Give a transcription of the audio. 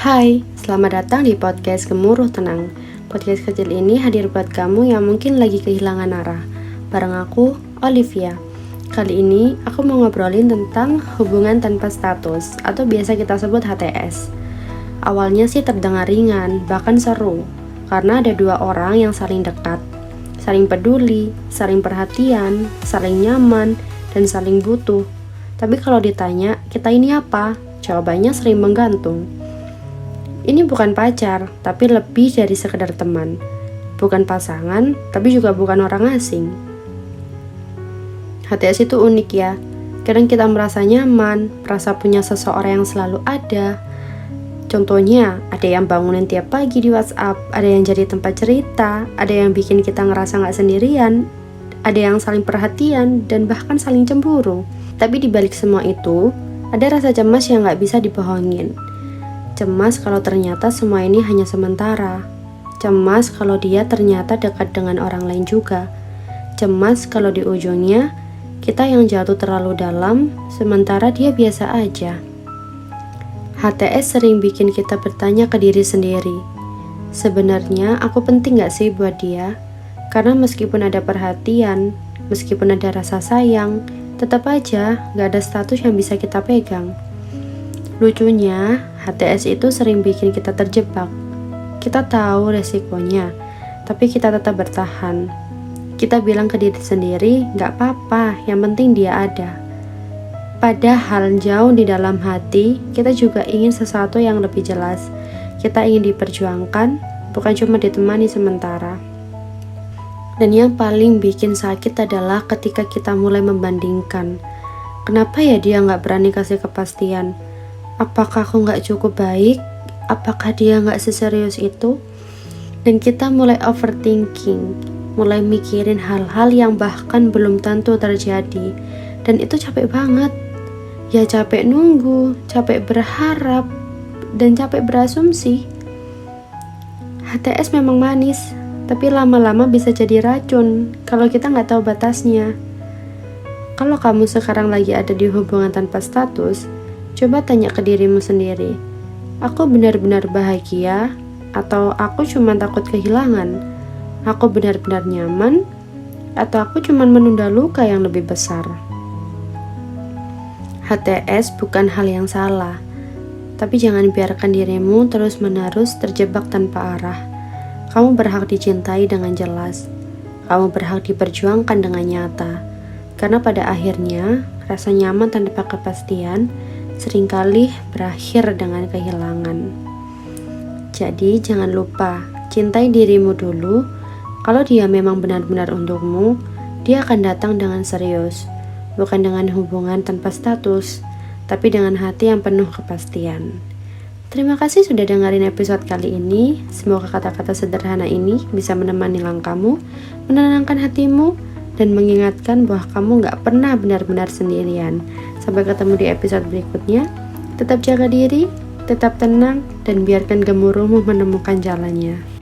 Hai, selamat datang di podcast Gemuruh Tenang. Podcast kecil ini hadir buat kamu yang mungkin lagi kehilangan arah. Bareng aku, Olivia. Kali ini aku mau ngobrolin tentang hubungan tanpa status atau biasa kita sebut HTS. Awalnya sih terdengar ringan, bahkan seru, karena ada dua orang yang saling dekat, saling peduli, saling perhatian, saling nyaman, dan saling butuh. Tapi kalau ditanya, kita ini apa? Jawabannya sering menggantung. Ini bukan pacar, tapi lebih dari sekedar teman. Bukan pasangan, tapi juga bukan orang asing. HTS itu unik ya. Kadang kita merasa nyaman, merasa punya seseorang yang selalu ada. Contohnya, ada yang bangunin tiap pagi di WhatsApp, ada yang jadi tempat cerita, ada yang bikin kita ngerasa gak sendirian, ada yang saling perhatian, dan bahkan saling cemburu. Tapi di balik semua itu, ada rasa cemas yang gak bisa dibohongin. Cemas kalau ternyata semua ini hanya sementara. Cemas kalau dia ternyata dekat dengan orang lain juga. Cemas kalau di ujungnya kita yang jatuh terlalu dalam, sementara dia biasa aja. HTS sering bikin kita bertanya ke diri sendiri. Sebenarnya aku penting gak sih buat dia? Karena meskipun ada perhatian, meskipun ada rasa sayang, tetap aja gak ada status yang bisa kita pegang. Lucunya, HTS itu sering bikin kita terjebak. Kita tahu resikonya, tapi kita tetap bertahan. Kita bilang ke diri sendiri, gak apa-apa, yang penting dia ada. Padahal jauh di dalam hati, kita juga ingin sesuatu yang lebih jelas. Kita ingin diperjuangkan, bukan cuma ditemani sementara. Dan yang paling bikin sakit adalah ketika kita mulai membandingkan. Kenapa ya dia gak berani kasih kepastian? Apakah aku gak cukup baik? Apakah dia gak seserius itu? Dan kita mulai overthinking, mulai mikirin hal-hal yang bahkan belum tentu terjadi. Dan itu capek banget. Ya capek nunggu, capek berharap, dan capek berasumsi. HTS memang manis, tapi lama-lama bisa jadi racun kalau kita gak tahu batasnya. Kalau kamu sekarang lagi ada di hubungan tanpa status, coba tanya ke dirimu sendiri, aku benar-benar bahagia atau aku cuma takut kehilangan? Aku benar-benar nyaman atau aku cuma menunda luka yang lebih besar? HTS bukan hal yang salah, tapi jangan biarkan dirimu terus-menerus terjebak tanpa arah. Kamu berhak dicintai dengan jelas, kamu berhak diperjuangkan dengan nyata, karena pada akhirnya rasa nyaman tanpa kepastian seringkali berakhir dengan kehilangan. Jadi jangan lupa, cintai dirimu dulu. Kalau dia memang benar-benar untukmu, dia akan datang dengan serius, bukan dengan hubungan tanpa status, tapi dengan hati yang penuh kepastian. Terima kasih sudah dengerin episode kali ini. Semoga kata-kata sederhana ini bisa menemani langkahmu, menenangkan hatimu, dan mengingatkan bahwa kamu gak pernah benar-benar sendirian. Sampai ketemu di episode berikutnya. Tetap jaga diri, tetap tenang, dan biarkan gemuruhmu menemukan jalannya.